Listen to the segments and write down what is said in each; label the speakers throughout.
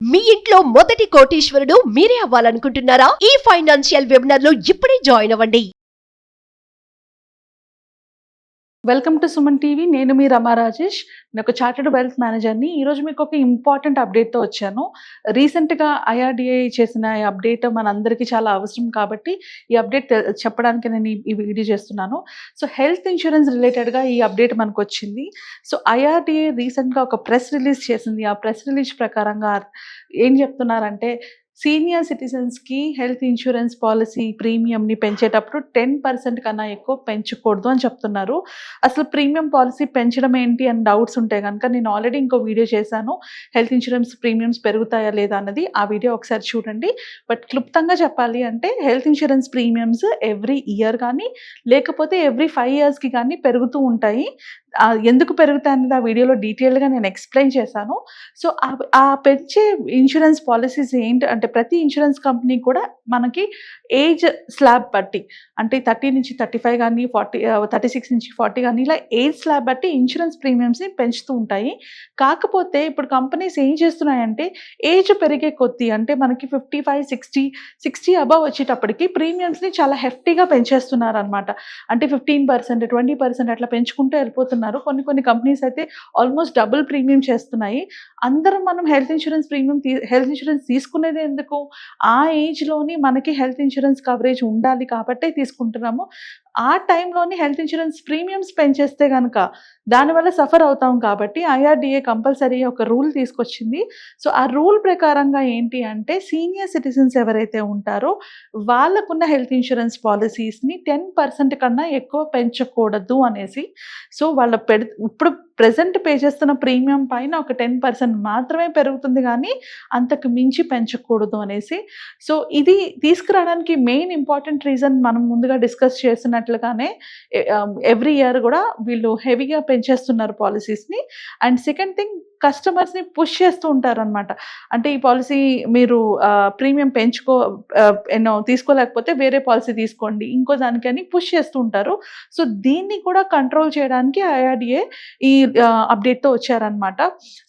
Speaker 1: మీ ఇంట్లో మొదటి కోటీశ్వరుడు మీరే అవ్వాలనుకుంటున్నారా? ఈ ఫైనాన్షియల్ వెబినార్ లో ఇప్పుడే జాయిన్ అవ్వండి.
Speaker 2: Welcome to Suman TV. నేను మీ రమా రాజేష్. నేను ఒక చార్టెడ్ వెల్త్ మేనేజర్ని. ఈరోజు మీకు ఒక ఇంపార్టెంట్ అప్డేట్తో వచ్చాను. రీసెంట్గా ఐఆర్డిఏ చేసిన ఈ అప్డేట్ మనందరికీ చాలా అవసరం కాబట్టి ఈ అప్డేట్ చెప్పడానికి నేను ఈ వీడియో చేస్తున్నాను. సో హెల్త్ ఇన్సూరెన్స్ రిలేటెడ్గా ఈ అప్డేట్ మనకు వచ్చింది. సో ఐఆర్డిఏ రీసెంట్గా ఒక ప్రెస్ రిలీజ్ చేసింది. ఆ ప్రెస్ రిలీజ్ ప్రకారంగా ఏం చెప్తున్నారంటే, సీనియర్ సిటిజన్స్కి హెల్త్ ఇన్సూరెన్స్ పాలసీ ప్రీమియంని పెంచేటప్పుడు 10% కన్నా ఎక్కువ పెంచకూడదు అని చెప్తున్నారు. అసలు ప్రీమియం పాలసీ పెంచడం ఏంటి అని డౌట్స్ ఉంటే కనుక నేను ఆల్రెడీ ఇంకో వీడియో చేశాను, హెల్త్ ఇన్సూరెన్స్ ప్రీమియమ్స్ పెరుగుతాయా లేదా అన్నది. ఆ వీడియో ఒకసారి చూడండి. బట్ క్లుప్తంగా చెప్పాలి అంటే, health insurance premiums every year కానీ లేకపోతే ఎవ్రీ 5 yearsకి కానీ పెరుగుతూ ఉంటాయి. ఎందుకు పెరుగుతాయి అనేది ఆ వీడియోలో డీటెయిల్గా నేను ఎక్స్ప్లెయిన్ చేశాను. సో ఆ పెంచే ఇన్సూరెన్స్ పాలసీస్ ఏంటి అంటే, ప్రతి ఇన్సూరెన్స్ కంపెనీ కూడా మనకి ఏజ్ స్లాబ్ బట్టి, అంటే 30 నుంచి 35 కానీ 36 నుంచి 40 కానీ ఇలా ఏజ్ స్లాబ్ బట్టి ఇన్సూరెన్స్ ప్రీమియమ్స్ని పెంచుతూ ఉంటాయి. కాకపోతే ఇప్పుడు కంపెనీస్ ఏం చేస్తున్నాయంటే, ఏజ్ పెరిగే కొద్దీ అంటే మనకి 55, 60 అబవ్ వచ్చేటప్పటికి ప్రీమియమ్స్ని చాలా హెఫ్టీగా పెంచేస్తున్నారు అనమాట. అంటే 15%, 20% అట్లా పెంచుకుంటూ వెళ్ళిపోతున్నారు. కొన్ని కంపెనీస్ అయితే ఆల్మోస్ట్ డబుల్ ప్రీమియం చేస్తున్నాయి. అందరం మనం హెల్త్ ఇన్సూరెన్స్ తీసుకునేది ఎందుకు? ఆ ఏజ్లోని మనకి హెల్త్ ఇన్సూరెన్స్ కవరేజ్ ఉండాలి కాబట్టే తీసుకుంటున్నాము. ఆ టైంలోని హెల్త్ ఇన్సూరెన్స్ ప్రీమియమ్స్ పెంచేస్తే కనుక దానివల్ల సఫర్ అవుతాం కాబట్టి ఐఆర్డిఏ కంపల్సరీ ఒక రూల్ తీసుకొచ్చింది. సో ఆ రూల్ ప్రకారంగా ఏంటి అంటే, సీనియర్ సిటిజన్స్ ఎవరైతే ఉంటారో వాళ్ళకున్న హెల్త్ ఇన్సూరెన్స్ పాలసీస్ని 10% కన్నా ఎక్కువ పెంచకూడదు అనేసి. సో ఇప్పుడు ప్రెజెంట్ పే చేస్తున్న ప్రీమియం పైన ఒక 10% మాత్రమే పెరుగుతుంది కానీ అంతకు మించి పెంచకూడదు అనేసి. సో ఇది తీసుకురావడానికి మెయిన్ ఇంపార్టెంట్ రీజన్ మనం ముందుగా డిస్కస్ చేసినట్లుగానే ఎవ్రీ ఇయర్ కూడా వీళ్ళు హెవీగా పెంచేస్తున్నారు పాలసీస్ని. అండ్ సెకండ్ థింగ్, కస్టమర్స్ని పుష్ చేస్తూ ఉంటారు అనమాట. అంటే ఈ పాలసీ మీరు ప్రీమియం తీసుకోలేకపోతే వేరే పాలసీ తీసుకోండి, ఇంకో దానికని పుష్ చేస్తూ ఉంటారు. సో దీన్ని కూడా కంట్రోల్ చేయడానికి ఐఆర్డిఏ ఈ అప్డేట్తో వచ్చారనమాట.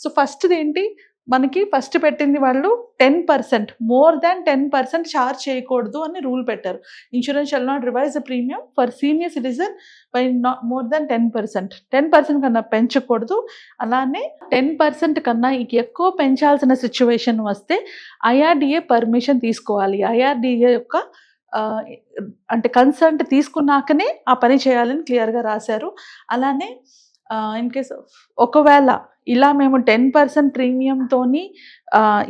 Speaker 2: సో ఫస్ట్ది ఏంటి, మనకి ఫస్ట్ పెట్టింది వాళ్ళు 10%, మోర్ దాన్ 10% ఛార్జ్ చేయకూడదు అని రూల్ పెట్టారు. Insurance shall not revise the premium for senior citizen by more than 10%. 10% కన్నా పెంచకూడదు. అలానే 10% కన్నా ఎక్కువ పెంచాల్సిన సిచ్యువేషన్ వస్తే ఐఆర్డిఏ పర్మిషన్ తీసుకోవాలి. ఐఆర్డిఏ యొక్క అంటే కన్సర్ట్ తీసుకున్నాకనే ఆ పని చేయాలని క్లియర్గా రాశారు. అలానే ఇన్ కేస్ ఒకవేళ ఇలా మేము 10% ప్రీమియంతోని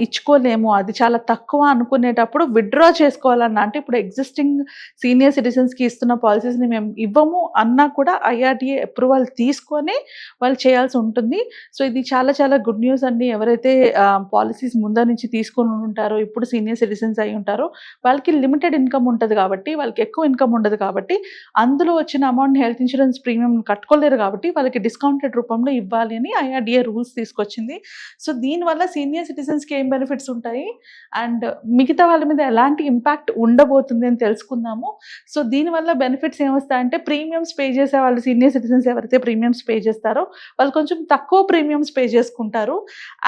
Speaker 2: ఇచ్చుకోలేము, అది చాలా తక్కువ అనుకునేటప్పుడు విత్డ్రా చేసుకోవాలన్నా, అంటే ఇప్పుడు ఎగ్జిస్టింగ్ సీనియర్ సిటిజన్స్కి ఇస్తున్న పాలసీస్ని మేము ఇవ్వము అన్నా కూడా ఐఆర్డిఏ అప్రూవల్ తీసుకొని వాళ్ళు చేయాల్సి ఉంటుంది. సో ఇది చాలా చాలా గుడ్ న్యూస్ అండి. ఎవరైతే పాలసీస్ ముందర నుంచి తీసుకొని ఉంటారో, ఇప్పుడు సీనియర్ సిటిజన్స్ అయి ఉంటారో, వాళ్ళకి లిమిటెడ్ ఇన్కమ్ ఉంటుంది కాబట్టి, వాళ్ళకి ఎక్కువ ఇన్కమ్ ఉండదు కాబట్టి, అందులో వచ్చిన అమౌంట్ హెల్త్ ఇన్సూరెన్స్ ప్రీమియం కట్టుకోలేరు కాబట్టి వాళ్ళకి డిస్కౌంటెడ్ రూపంలో ఇవ్వాలి అని ఐఆర్డిఏ రూల్స్ తీసుకొచ్చింది. సో దీనివల్ల సీనియర్ సిటిజన్స్కి ఏం బెనిఫిట్స్ ఉంటాయి అండ్ మిగతా వాళ్ళ మీద ఎలాంటి ఇంపాక్ట్ ఉండబోతుంది అని తెలుసుకుందాము. సో దీనివల్ల బెనిఫిట్స్ ఏమొస్తాయంటే, ప్రీమియమ్స్ పే చేసే వాళ్ళు, సీనియర్ సిటిజన్స్ ఎవరైతే ప్రీమియమ్స్ పే చేస్తారో వాళ్ళు కొంచెం తక్కువ ప్రీమియమ్స్ పే చేసుకుంటారు.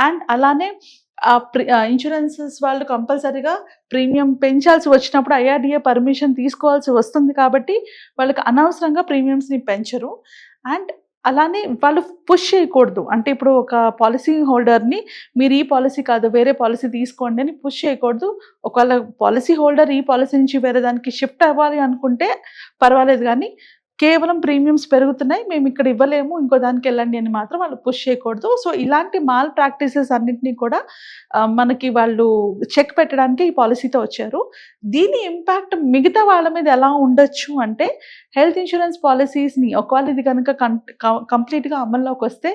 Speaker 2: అండ్ అలానే ఇన్సూరెన్సెస్ వాళ్ళు కంపల్సరీగా ప్రీమియం పెంచాల్సి వచ్చినప్పుడు ఐఆర్డిఏ పర్మిషన్ తీసుకోవాల్సి వస్తుంది కాబట్టి వాళ్ళకి అనవసరంగా ప్రీమియమ్స్ని పెంచరు. అండ్ అలానే వాళ్ళు పుష్ చేయకూడదు. అంటే ఇప్పుడు ఒక పాలసీ హోల్డర్ని మీరు ఈ పాలసీ కాదు వేరే పాలసీ తీసుకోండి అని పుష్ చేయకూడదు. ఒకవేళ పాలసీ హోల్డర్ ఈ పాలసీ నుంచి వేరే దానికి షిఫ్ట్ అవ్వాలి అనుకుంటే పర్వాలేదు, కానీ కేవలం ప్రీమియమ్స్ పెరుగుతున్నాయి, మేము ఇక్కడ ఇవ్వలేము, ఇంకో దానికి వెళ్ళండి అని మాత్రం వాళ్ళు పుష్ చేయకూడదు. సో ఇలాంటి మాల్ ప్రాక్టీసెస్ అన్నింటినీ కూడా మనకి వాళ్ళు చెక్ పెట్టడానికి ఈ పాలసీతో వచ్చారు. దీని ఇంపాక్ట్ మిగతా వాళ్ళ మీద ఎలా ఉండొచ్చు అంటే, హెల్త్ ఇన్సూరెన్స్ పాలసీస్ని ఒకవేళ ఇది కనుక కంప్లీట్గా అమల్లోకి వస్తే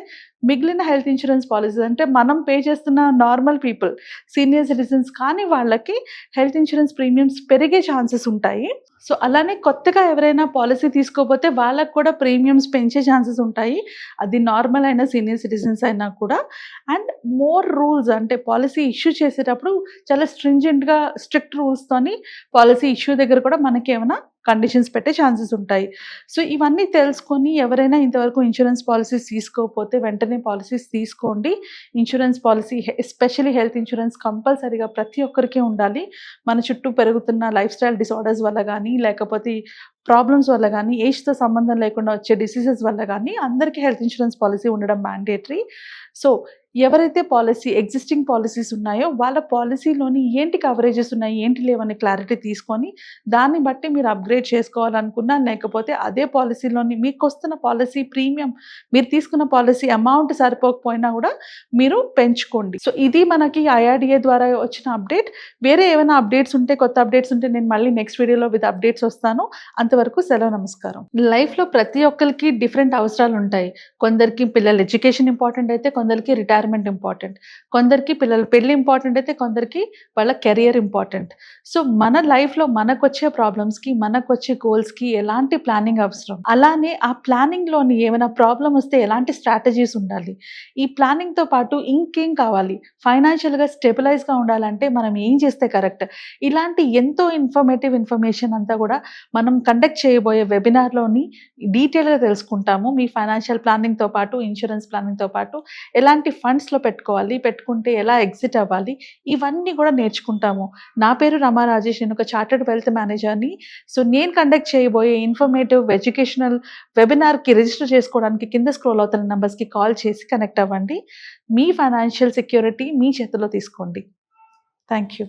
Speaker 2: మిగిలిన హెల్త్ ఇన్సూరెన్స్ పాలసీస్, అంటే మనం పే చేస్తున్న నార్మల్ పీపుల్, సీనియర్ సిటిజన్స్ కానీ వాళ్ళకి హెల్త్ ఇన్సూరెన్స్ ప్రీమియమ్స్ పెరిగే ఛాన్సెస్ ఉంటాయి. సో అలానే కొత్తగా ఎవరైనా పాలసీ తీసుకోకపోతే వాళ్ళకు కూడా ప్రీమియమ్స్ పెంచే ఛాన్సెస్ ఉంటాయి, అది నార్మల్ అయిన సీనియర్ సిటిజన్స్ అయినా కూడా. అండ్ మోర్ రూల్స్, అంటే పాలసీ ఇష్యూ చేసేటప్పుడు చాలా స్ట్రింజెంట్గా స్ట్రిక్ట్ రూల్స్తోని పాలసీ ఇష్యూ దగ్గర కూడా మనకి ఏమైనా కండిషన్స్ పెట్టే ఛాన్సెస్ ఉంటాయి. సో ఇవన్నీ తెలుసుకొని ఎవరైనా ఇంతవరకు ఇన్సూరెన్స్ పాలిసీస్ తీసుకోకపోతే వెంటనే పాలిసీస్ తీసుకోండి. Insurance policy especially health insurance కంపల్సరీగా ప్రతి ఒక్కరికి ఉండాలి. మన చుట్టూ పెరుగుతున్న లైఫ్ స్టైల్ డిసార్డర్స్ వల్ల కానీ, లేకపోతే ప్రాబ్లమ్స్ వల్ల కానీ, ఏజ్తో సంబంధం లేకుండా వచ్చే డిసీజెస్ వల్ల కానీ అందరికీ హెల్త్ ఇన్సూరెన్స్ పాలసీ ఉండడం మ్యాండేటరీ. సో ఎవరైతే ఎగ్జిస్టింగ్ పాలసీస్ ఉన్నాయో వాళ్ళ పాలసీలోని ఏంటి కవరేజెస్ ఉన్నాయి, ఏంటి లేవని క్లారిటీ తీసుకొని దాన్ని బట్టి మీరు అప్గ్రేడ్ చేసుకోవాలనుకున్నా, లేకపోతే అదే పాలసీలోని మీకు వస్తున్న పాలసీ ప్రీమియం, మీరు తీసుకున్న పాలసీ అమౌంట్ సరిపోకపోయినా కూడా మీరు పెంచుకోండి. సో ఇది మనకి IRDA ద్వారా వచ్చిన అప్డేట్. వేరే ఏమైనా అప్డేట్స్ ఉంటే, కొత్త అప్డేట్స్ ఉంటే నేను మళ్ళీ నెక్స్ట్ వీడియోలో విత్ అప్డేట్స్ వస్తాను. అంతవరకు సెలవు, నమస్కారం. లైఫ్లో ప్రతి ఒక్కరికి డిఫరెంట్ అవసరాలు ఉంటాయి. కొందరికి పిల్లల ఎడ్యుకేషన్ ఇంపార్టెంట్ అయితే, కొందరికి రిటైర్మెంట్ ఇంపార్టెంట్, కొందరికి పిల్లల పెళ్లి ఇంపార్టెంట్ అయితే, కొందరికి వాళ్ళ కెరియర్ ఇంపార్టెంట్. సో మన లైఫ్లో మనకు వచ్చే ప్రాబ్లమ్స్కి, మనకు వచ్చే గోల్స్కి ఎలాంటి ప్లానింగ్ అవసరం, అలానే ఆ ప్లానింగ్లోని ఏమైనా ప్రాబ్లం వస్తే ఎలాంటి స్ట్రాటజీస్ ఉండాలి, ఈ ప్లానింగ్తో పాటు ఇంకేం కావాలి, ఫైనాన్షియల్గా స్టెబిలైజ్గా ఉండాలంటే మనం ఏం చేస్తే కరెక్ట్, ఇలాంటి ఎంతో ఇన్ఫర్మేషన్ అంతా కూడా మనం కండక్ట్ చేయబోయే వెబినార్లోని డీటెయిల్గా తెలుసుకుంటాము. మీ ఫైనాన్షియల్ ప్లానింగ్తో పాటు, ఇన్సూరెన్స్ ప్లానింగ్తో పాటు ఎలాంటి ఫండ్స్లో పెట్టుకోవాలి, పెట్టుకుంటే ఎలా ఎగ్జిట్ అవ్వాలి, ఇవన్నీ కూడా నేర్చుకుంటాము. నా పేరు రమా రాజేష్, నేను ఒక చార్టర్డ్ వెల్త్ మేనేజర్ని. సో నేను కండక్ట్ చేయబోయే ఇన్ఫర్మేటివ్ ఎడ్యుకేషనల్ వెబినార్కి రిజిస్టర్ చేసుకోవడానికి కింద స్క్రోల్ అవుతున్న నెంబర్స్కి కాల్ చేసి కనెక్ట్ అవ్వండి. మీ ఫైనాన్షియల్ సెక్యూరిటీ మీ చేతిలో తీసుకోండి. Thank you.